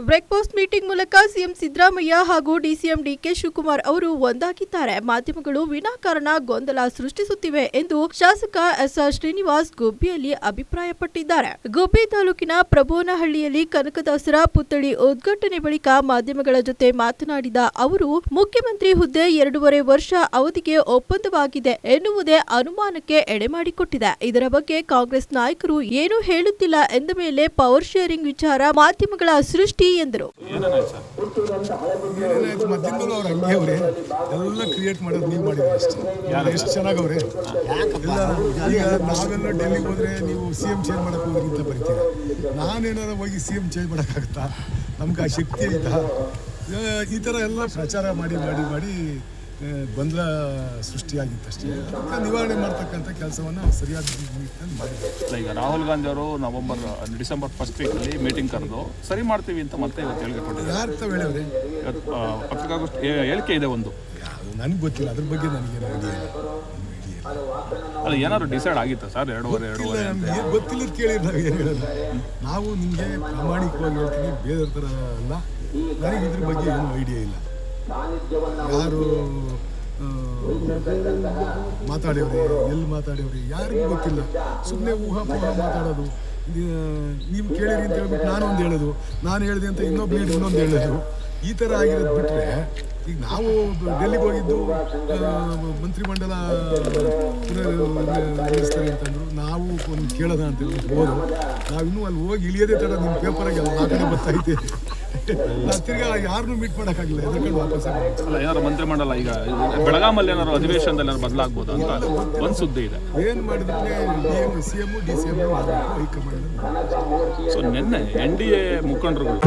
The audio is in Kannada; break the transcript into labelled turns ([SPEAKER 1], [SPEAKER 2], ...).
[SPEAKER 1] ಬ್ರೇಕ್ಫಾಸ್ಟ್ ಮೀಟಿಂಗ್ ಮೂಲಕ ಸಿಎಂ ಸಿದ್ದರಾಮಯ್ಯ ಹಾಗೂ ಡಿಸಿಎಂ ಡಿಕೆ ಶಿವಕುಮಾರ್ ಅವರು ಒಂದಾಗಿದ್ದಾರೆ. ಮಾಧ್ಯಮಗಳು ವಿನಾಕಾರಣ ಗೊಂದಲ ಸೃಷ್ಟಿಸುತ್ತಿವೆ ಎಂದು ಶಾಸಕ ಎಸ್ಆರ್ ಶ್ರೀನಿವಾಸ್ ಗುಬ್ಬಿಯಲ್ಲಿ ಅಭಿಪ್ರಾಯಪಟ್ಟಿದ್ದಾರೆ. ಗುಬ್ಬಿ ತಾಲೂಕಿನ ಪ್ರಭೋನಹಳ್ಳಿಯಲ್ಲಿ ಕನಕದಾಸರ ಪುತ್ಥಳಿ ಉದ್ಘಾಟನೆ ಬಳಿಕ ಮಾಧ್ಯಮಗಳ ಜೊತೆ ಮಾತನಾಡಿದ ಅವರು, ಮುಖ್ಯಮಂತ್ರಿ ಹುದ್ದೆ 2.5 ವರ್ಷ ಅವಧಿಗೆ ಒಪ್ಪಂದವಾಗಿದೆ ಎನ್ನುವುದೇ ಅನುಮಾನಕ್ಕೆ ಎಡೆಮಾಡಿಕೊಟ್ಟಿದೆ. ಇದರ ಬಗ್ಗೆ ಕಾಂಗ್ರೆಸ್ ನಾಯಕರು ಏನೂ ಹೇಳುತ್ತಿಲ್ಲ ಎಂದ ಮೇಲೆ ಪವರ್ ಶೇರಿಂಗ್ ವಿಚಾರ ಮಾಧ್ಯಮಗಳ ಸೃಷ್ಟಿ ಎಂದರು.
[SPEAKER 2] ಮಧ್ಯದಲ್ಲೂ ಅವ್ರು ಹಂಗೆ ಅವ್ರೆ ಎಲ್ಲ ಕ್ರಿಯೇಟ್ ಮಾಡೋದು ನೀವು ಮಾಡಿದ್ರೆ ಅಷ್ಟೇ. ಎಷ್ಟು ಚೆನ್ನಾಗವ್ರೆ ಈಗ ನಾವೆಲ್ಲ ಡೆಲ್ಲಿಗೆ ಹೋದ್ರೆ ನೀವು CM ಚೇಂಜ್ ಮಾಡಕ್ಕೆ ಹೋಗ್ರಿ ಅಂತ ಬರೀತೀರಾ. ನಾನೇನಾದ್ರು ಹೋಗಿ CM ಚೇಂಜ್ ಮಾಡೋಕ್ಕಾಗುತ್ತಾ? ನಮ್ಗೆ ಆ ಶಕ್ತಿ ಐತಾ? ಈ ಥರ ಎಲ್ಲ ಪ್ರಚಾರ ಮಾಡಿ ಮಾಡಿ ಮಾಡಿ ಗೊಂದಲ ಸೃಷ್ಟಿಯಾಗಿತ್ತಷ್ಟೇ. ಅದಕ್ಕೆ ನಿವಾರಣೆ ಮಾಡ್ತಕ್ಕಂಥ ಕೆಲಸವನ್ನು ಸರಿಯಾದ ರೀತಿಯಲ್ಲಿ ಮಾಡಿದ್ದಾರೆ.
[SPEAKER 3] ಈಗ ರಾಹುಲ್ ಗಾಂಧಿ ಅವರು ಡಿಸೆಂಬರ್ ಫಸ್ಟ್ ವೀಕಲ್ಲಿ ಮೀಟಿಂಗ್ ಕರೆದು ಸರಿ ಮಾಡ್ತೀವಿ ಅಂತ ಮತ್ತೆ ಇವತ್ತು ಹೇಳಿಕೆ ಕೊಟ್ಟಿದ್ದಾರೆ.
[SPEAKER 2] ಯಾರು ತಾವು ಹೇಳಿವ್ರಿ?
[SPEAKER 3] ಪತ್ರಿಕಾಗೋಷ್ಠಿ ಹೇಳಿಕೆ ಇದೆ ಒಂದು,
[SPEAKER 2] ನನಗೆ ಗೊತ್ತಿಲ್ಲ, ಅದ್ರ ಬಗ್ಗೆ ನನಗೇನು ಐಡಿಯಾ ಇಲ್ಲ.
[SPEAKER 3] ಅದು ಏನಾದ್ರು ಡಿಸೈಡ್ ಆಗಿತ್ತಾ ಸರ್? 2.5
[SPEAKER 2] ನಮ್ಗೆ ಗೊತ್ತಿಲ್ಲ ಕೇಳಿ ನಾವು ಏನು ಹೇಳೋದು. ನಾವು ನಿಮಗೆ ಪ್ರಾಮಾಣಿಕವಾಗಿ ಹೇಳ್ತೀನಿ, ಬೇರೆ ಥರ ಅಲ್ಲ. ನನಗೆ ಇದ್ರ ಬಗ್ಗೆ ಏನೂ ಐಡಿಯಾ ಇಲ್ಲ. ಯಾರು ಮಾತಾಡ್ಯವ್ರಿ, ಎಲ್ಲಿ ಮಾತಾಡ್ಯವ್ರಿ ಯಾರಿಗೂ ಗೊತ್ತಿಲ್ಲ. ಸುಮ್ಮನೆ ಊಹಾಪೋಹ ಮಾತಾಡೋದು. ನೀವು ಕೇಳಿರಿ ಅಂತ ಹೇಳ್ಬಿಟ್ಟು ನಾನೊಂದು ಹೇಳೋದು, ನಾನು ಹೇಳಿದೆ ಅಂತ ಇನ್ನೊಂದು ಹೇಳೋದು, ಈ ಥರ ಆಗಿರೋದು ಬಿಟ್ಟರೆ, ಈಗ ನಾವು ಡೆಲ್ಲಿಗೆ ಹೋಗಿದ್ದು ಮಂತ್ರಿಮಂಡಲ ನಿಲ್ಲಿಸ್ತಾರೆ ಅಂತಂದ್ರು, ನಾವು ಒಂದು ಕೇಳೋಣ ಅಂತ ಹೇಳ್ಬಿಟ್ಟು ಹೋದು. ನಾವಿನ್ನೂ ಅಲ್ಲಿ ಹೋಗಿ ಇಳಿಯೋದೇ ಥರ ನಿಮ್ಮ ಪೇಪರಾಗೆ ಎಲ್ಲ ಕಡೆ ಬರ್ತೈತೆ. ತಿರ್ಗಾ ಯಾರನ್ನೂ ಮೀಟ್ ಮಾಡೋಕ್ಕಾಗಿಲ್ಲ, ಎದ್ಕೊಂಡು ವಾಪಸ್
[SPEAKER 3] ಏನಾದ್ರು ಮಂತ್ರಿಮಂಡಲ ಈಗ ಬೆಳಗಾಮಲ್ಲಿ ಏನಾದ್ರು ಅಧಿವೇಶನದಲ್ಲಿ ಏನಾದ್ರು ಬದಲಾಗ್ಬೋದು ಅಂತ ಒಂದು ಸುದ್ದಿ ಇದೆ.
[SPEAKER 2] ಏನು ಮಾಡಿದ್ರೆ CM DCM ಮಾಡಬೇಕು, ಹೈಕಮಾಂಡ್.
[SPEAKER 3] ಸೊ ನಿನ್ನೆ NDA ಮುಖಂಡರುಗಳು